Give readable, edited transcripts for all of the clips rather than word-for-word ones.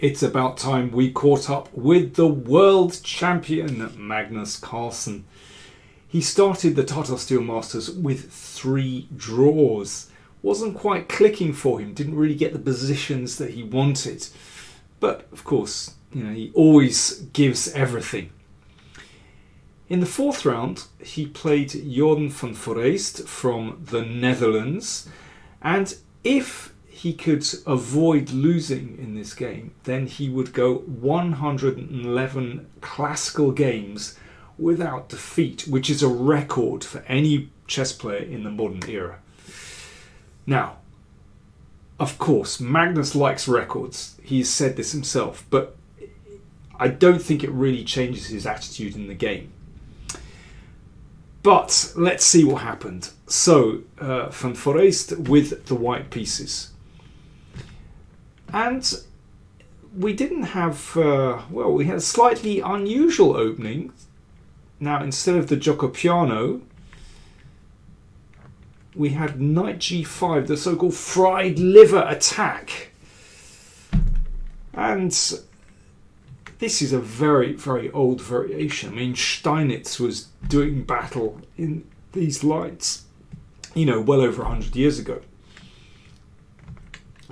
It's about time we caught up with the world champion, Magnus Carlsen. He started the Tata Steel Masters with 3 draws. Wasn't quite clicking for him, didn't really get the positions that he wanted. But of course, he always gives everything. In the 4th round, he played Jorn van Foreest from the Netherlands. And if he could avoid losing in this game, then he would go 111 classical games without defeat, which is a record for any chess player in the modern era. Now, of course, Magnus likes records. He's said this himself, but I don't think it really changes his attitude in the game. But let's see what happened. So, Van Foreest with the white pieces. And we didn't have, we had a slightly unusual opening. Now, instead of the gioco piano, we had knight g5, the so-called fried liver attack. And this is a very, very old variation. I mean, Steinitz was doing battle in these lines, well over 100 years ago.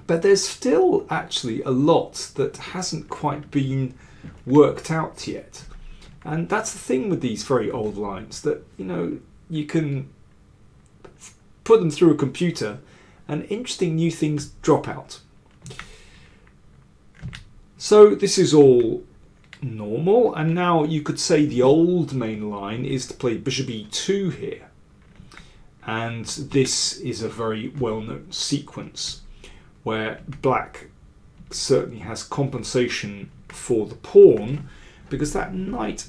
But there's still actually a lot that hasn't quite been worked out yet. And that's the thing with these very old lines, that, you can put them through a computer and interesting new things drop out. So this is all normal, and now you could say the old main line is to play bishop e2 here. And this is a very well-known sequence where black certainly has compensation for the pawn, because that knight,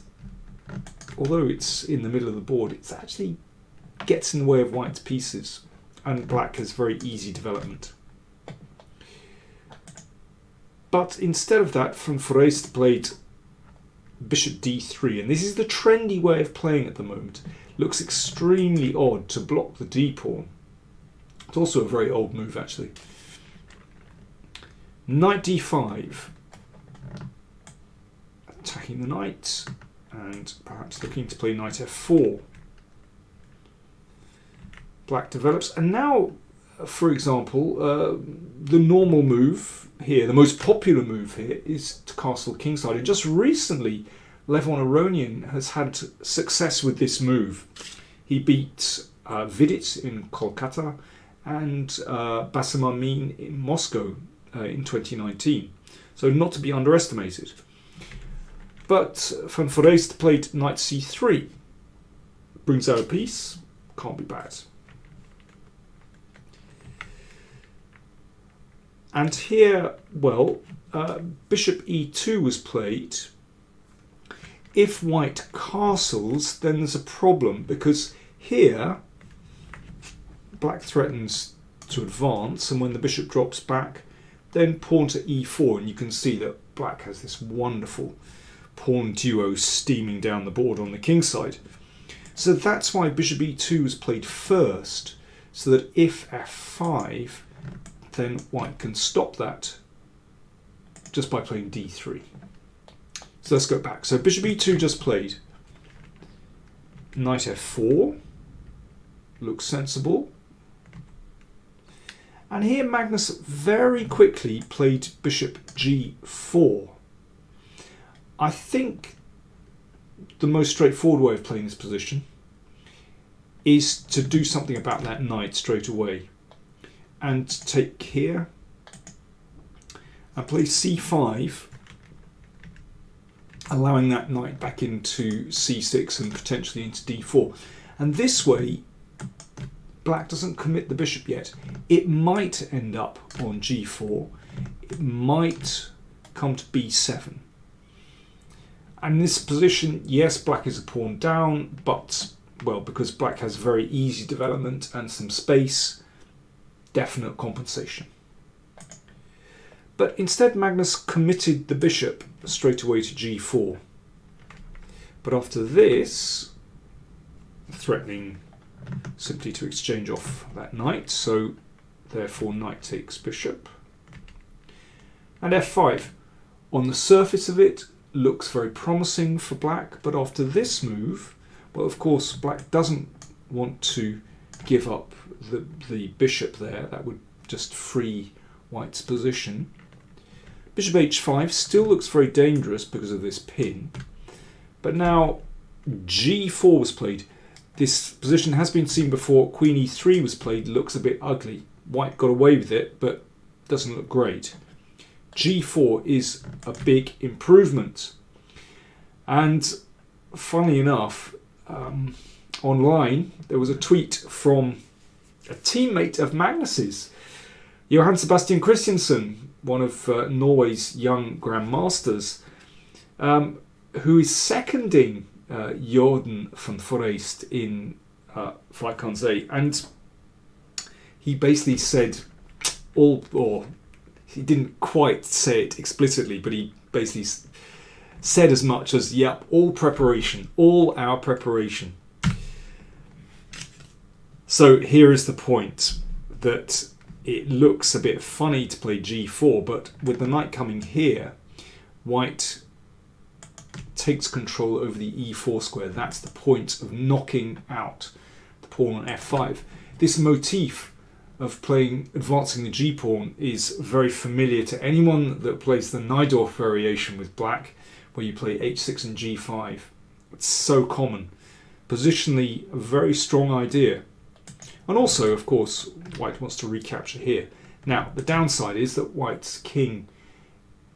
although it's in the middle of the board, it actually gets in the way of white's pieces, and black has very easy development. But instead of that, Van Foreest played bishop d3, and this is the trendy way of playing at the moment. Looks extremely odd to block the d pawn. It's also a very old move, actually. Knight d5, attacking the knight, and perhaps looking to play knight f4. Black develops, and now, for example, the normal move here, the most popular move here, is to castle kingside. And just recently, Levon Aronian has had success with this move. He beat Vidit in Kolkata and Basim Amin in Moscow in 2019. So not to be underestimated. But Van Foreest played knight c3. Brings out a piece. Can't be bad. And here, bishop e2 was played. If white castles, then there's a problem, because here black threatens to advance, and when the bishop drops back, then pawn to e4, and you can see that black has this wonderful pawn duo steaming down the board on the king side. So that's why bishop e2 was played first, so that if f5, then white can stop that just by playing d3. So let's go back. So bishop e2 just played. Knight f4 looks sensible. And here Magnus very quickly played bishop g4. I think the most straightforward way of playing this position is to do something about that knight straight away. And take here and play c5, allowing that knight back into c6 and potentially into d4. And this way, black doesn't commit the bishop yet. It might end up on g4. It might come to b7. And in this position, yes, black is a pawn down, but, because black has very easy development and some space, definite compensation. But instead, Magnus committed the bishop straight away to g4. But after this, threatening simply to exchange off that knight, so therefore knight takes bishop. And f5. On the surface of it, looks very promising for black, but after this move, well, of course, black doesn't want to give up the bishop there. That would just free white's position. Bishop h5 still looks very dangerous because of this pin. But now g4 was played. This position has been seen before. Queen e3 was played. Looks a bit ugly. White got away with it, but doesn't look great. g4 is a big improvement. And funnily enough, online there was a tweet from a teammate of Magnus's, Johan Sebastian Christiansen, one of Norway's young grandmasters, who is seconding Jordan van Foreest in Vijkansé, and he basically said or he didn't quite say it explicitly, but he basically said as much as, yep, all our preparation. So here is the point, that it looks a bit funny to play g4, but with the knight coming here, white takes control over the e4 square. That's the point of knocking out the pawn on f5. This motif of advancing the g-pawn is very familiar to anyone that plays the Najdorf variation with black, where you play h6 and g5. It's so common. Positionally, a very strong idea. And also, of course, white wants to recapture here. Now, the downside is that white's king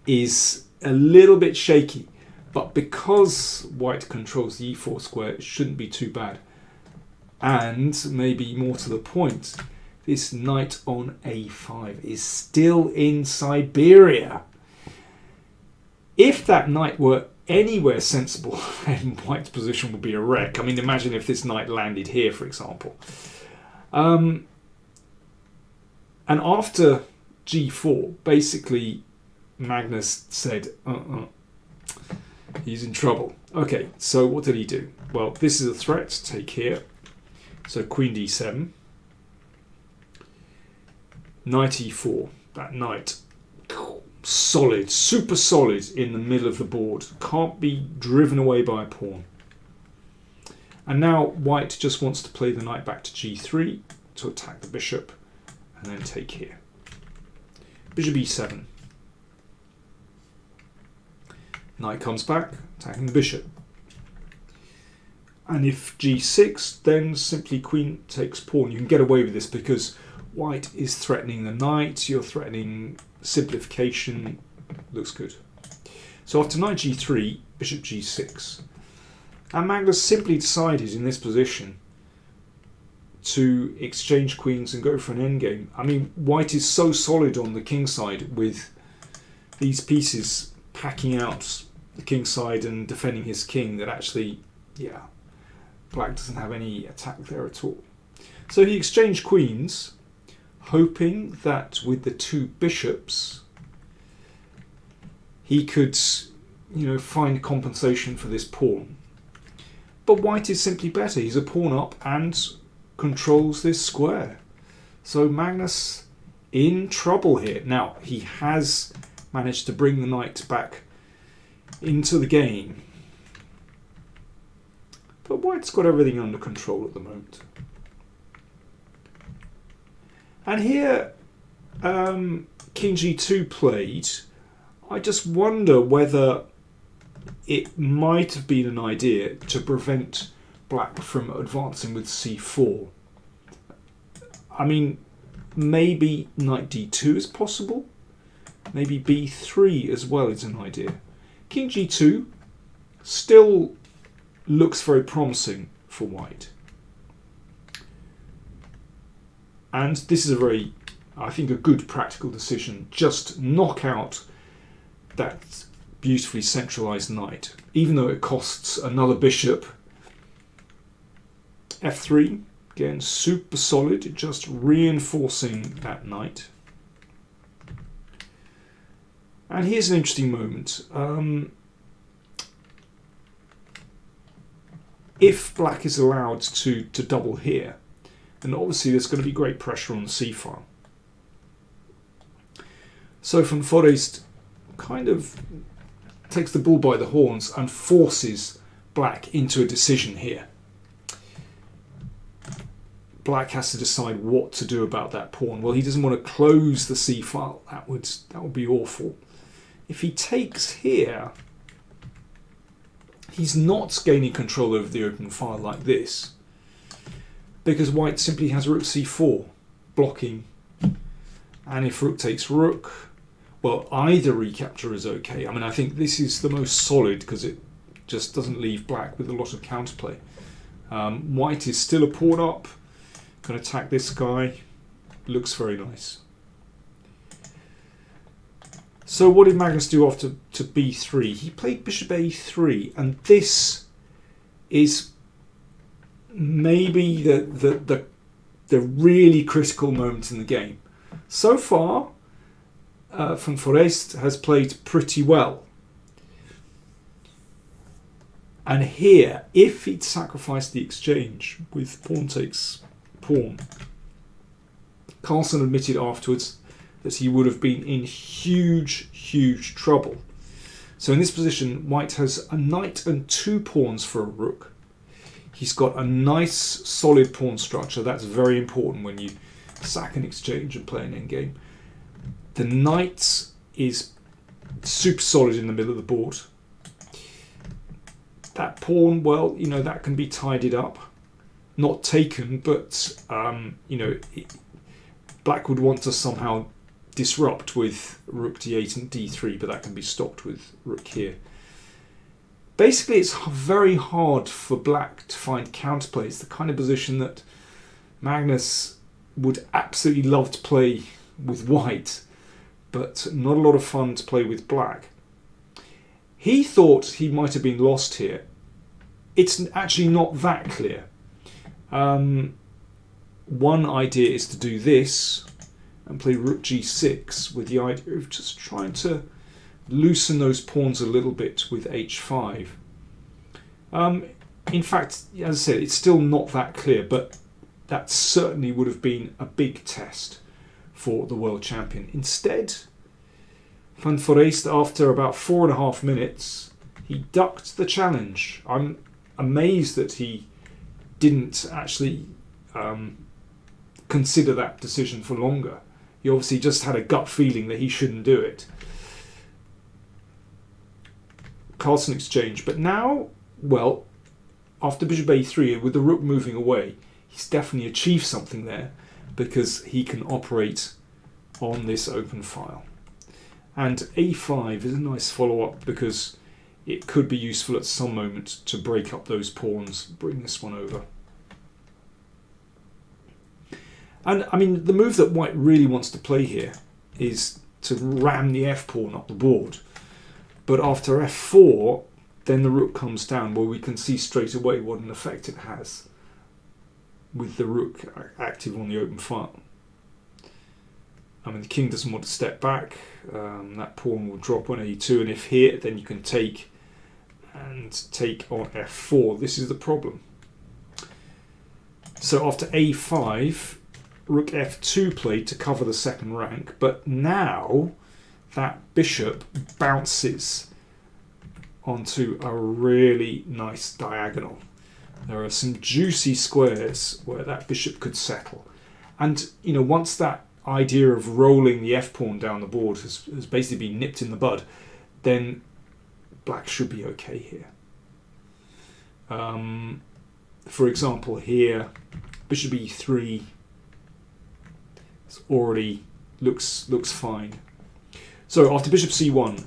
is a little bit shaky, but because white controls the e4 square, it shouldn't be too bad. And maybe more to the point, this knight on a5 is still in Siberia. If that knight were anywhere sensible, then white's position would be a wreck. I mean, imagine if this knight landed here, for example. And after g4, basically, Magnus said, he's in trouble. Okay, so what did he do? Well, this is a threat, take here. So queen d7. Knight e4, that knight, solid, super solid in the middle of the board. Can't be driven away by a pawn. And now white just wants to play the knight back to g3 to attack the bishop and then take here. Bishop e7. Knight comes back, attacking the bishop. And if g6, then simply queen takes pawn. You can get away with this because white is threatening the knight, you're threatening simplification. Looks good. So after knight g3, bishop g6. And Magnus simply decided in this position to exchange queens and go for an endgame. I mean, white is so solid on the king side with these pieces packing out the king side and defending his king that actually, yeah, black doesn't have any attack there at all. So he exchanged queens, hoping that with the two bishops he could, find compensation for this pawn. But white is simply better. He's a pawn up and controls this square. So Magnus in trouble here. Now, he has managed to bring the knight back into the game. But white's got everything under control at the moment. And here, King G2 played. I just wonder whether it might have been an idea to prevent black from advancing with C4. I mean, maybe knight D2 is possible. Maybe B3 as well is an idea. King G2 still looks very promising for white. And this is a very, I think, a good practical decision. Just knock out that beautifully centralized knight, even though it costs another bishop. F3, again, super solid, just reinforcing that knight. And here's an interesting moment. If black is allowed to double here, then obviously there's going to be great pressure on the c-file. So Van Foreest kind of takes the bull by the horns and forces black into a decision here. Black has to decide what to do about that pawn. Well, he doesn't want to close the c file. That would be awful. If he takes here, he's not gaining control over the open file like this, because white simply has rook c4 blocking. And if rook takes rook, well, either recapture is okay. I mean, I think this is the most solid because it just doesn't leave black with a lot of counterplay. White is still a pawn up. Can attack this guy. Looks very nice. So what did Magnus do after to b3? He played bishop a3, and this is maybe the really critical moment in the game. So far, Van Foreest has played pretty well. And here, if he'd sacrificed the exchange with pawn takes pawn, Carlsen admitted afterwards that he would have been in huge, huge trouble. So in this position, white has a knight and 2 pawns for a rook. He's got a nice, solid pawn structure. That's very important when you sack an exchange and play an endgame. The knight is super solid in the middle of the board. That pawn, well, you know, that can be tidied up. Not taken, but, you know, black would want to somehow disrupt with rook d8 and d3, but that can be stopped with rook here. Basically, it's very hard for black to find counterplay. It's the kind of position that Magnus would absolutely love to play with white, but not a lot of fun to play with black. He thought he might have been lost here. It's actually not that clear. One idea is to do this and play rook g6 with the idea of just trying to loosen those pawns a little bit with h5. In fact, as I said, it's still not that clear, but that certainly would have been a big test for the world champion. Instead, Van Foreest, after about 4.5 minutes, he ducked the challenge. I'm amazed that he didn't actually consider that decision for longer. He obviously just had a gut feeling that he shouldn't do it. Carlsen exchange, but now, well, after bishop a3, with the rook moving away, he's definitely achieved something there because he can operate on this open file. And a5 is a nice follow-up because it could be useful at some moment to break up those pawns, bring this one over. And I mean, the move that white really wants to play here is to ram the f pawn up the board. But after f4, then the rook comes down, where we can see straight away what an effect it has with the rook active on the open file. I mean, the king doesn't want to step back. That pawn will drop on a2, and if here, then you can take and take on f4. This is the problem. So after a5, rook f2 played to cover the second rank, but now that bishop bounces onto a really nice diagonal. There are some juicy squares where that bishop could settle. And, you know, once that idea of rolling the f-pawn down the board has basically been nipped in the bud, then black should be okay here. For example, here, bishop e3 already looks fine. So after bishop c1,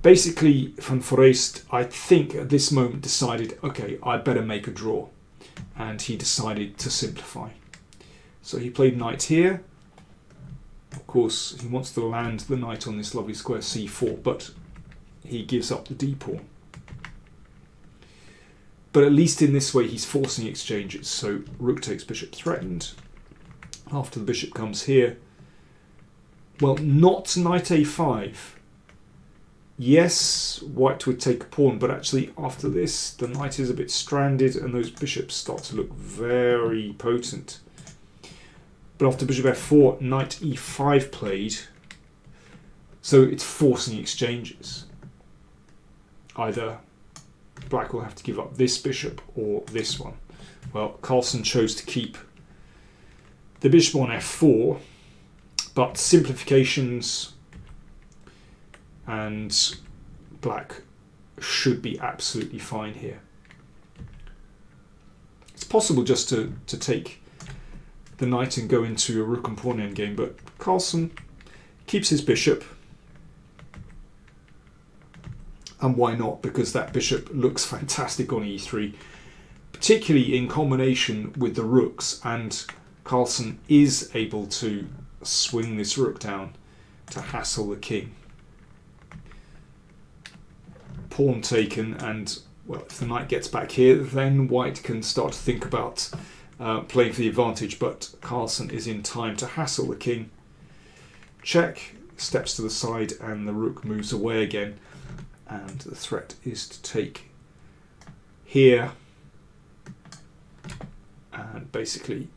basically Van Foreest, I think at this moment decided, okay, I better make a draw. And he decided to simplify. So he played knight here. Of course, he wants to land the knight on this lovely square c4, but he gives up the d-pawn. But at least in this way, he's forcing exchanges. So rook takes bishop threatened. After the bishop comes here, well, not knight a5. Yes, white would take a pawn, but actually after this, the knight is a bit stranded and those bishops start to look very potent. But after bishop f4, knight e5 played. So it's forcing exchanges. Either black will have to give up this bishop or this one. Well, Carlsen chose to keep the bishop on f4, but simplifications and black should be absolutely fine here. It's possible just to take the knight and go into a rook and pawn endgame, but Carlsen keeps his bishop. And why not? Because that bishop looks fantastic on e3, particularly in combination with the rooks, and Carlsen is able to swing this rook down to hassle the king. Pawn taken, and well, if the knight gets back here, then white can start to think about playing for the advantage, but Carlsen is in time to hassle the king. Check, steps to the side, and the rook moves away again. And the threat is to take here, and basically,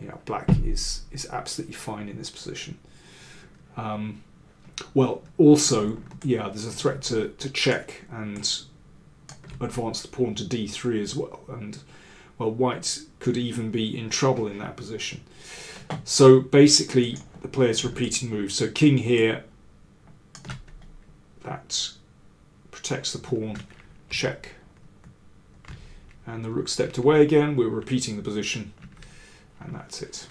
yeah, black is absolutely fine in this position. Well, also, yeah, there's a threat to check and advance the pawn to d3 as well, and well, white could even be in trouble in that position. So basically, the player's repeating moves. So king here, that protects the pawn, check, and the rook stepped away again. We're repeating the position, and that's it.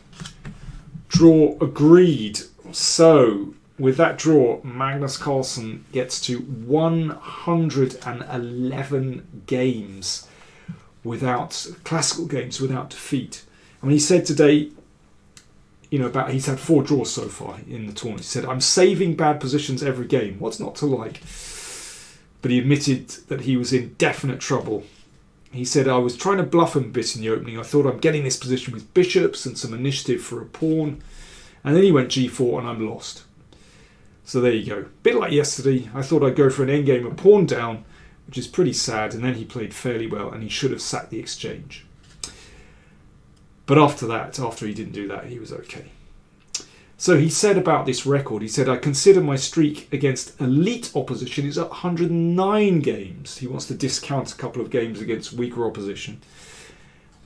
Draw agreed. So with that draw, Magnus Carlsen gets to 111 games without classical games without defeat. I mean, he said today, you know, about he's had 4 draws so far in the tournament. He said, "I'm saving bad positions every game. What's not to like?" But he admitted that he was in definite trouble. He said, "I was trying to bluff him a bit in the opening. I thought I'm getting this position with bishops and some initiative for a pawn. And then he went g4 and I'm lost." So there you go. Bit like yesterday, I thought I'd go for an endgame of pawn down, which is pretty sad. And then he played fairly well and he should have sacked the exchange. But after that, after he didn't do that, he was okay. So he said about this record, he said, "I consider my streak against elite opposition is at 109 games. He wants to discount a couple of games against weaker opposition.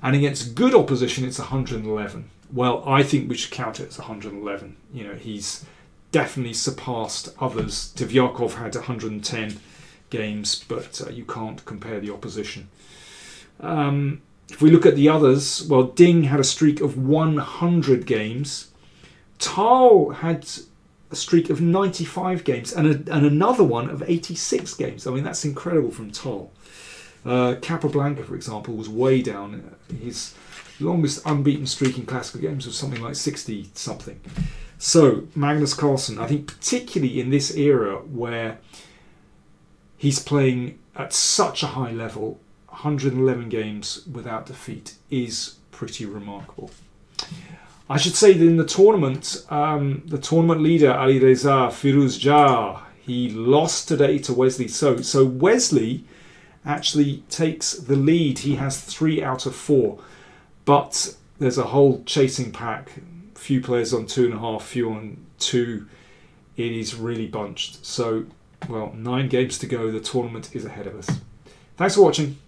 And against good opposition, it's 111. Well, I think we should count it as 111. You know, he's definitely surpassed others. Devyakov had 110 games, but you can't compare the opposition. If we look at the others, well, Ding had a streak of 100 games. Tal had a streak of 95 games and another one of 86 games. I mean, that's incredible from Tal. Capablanca, for example, was way down. His longest unbeaten streak in classical games was something like 60-something. So, Magnus Carlsen, I think particularly in this era where he's playing at such a high level, 111 games without defeat is pretty remarkable. I should say that in the tournament leader, Alireza Firuzjar, he lost today to Wesley So. So Wesley actually takes the lead. He has 3 out of 4. But there's a whole chasing pack. Few players on 2.5, few on 2. It is really bunched. So, well, 9 games to go. The tournament is ahead of us. Thanks for watching.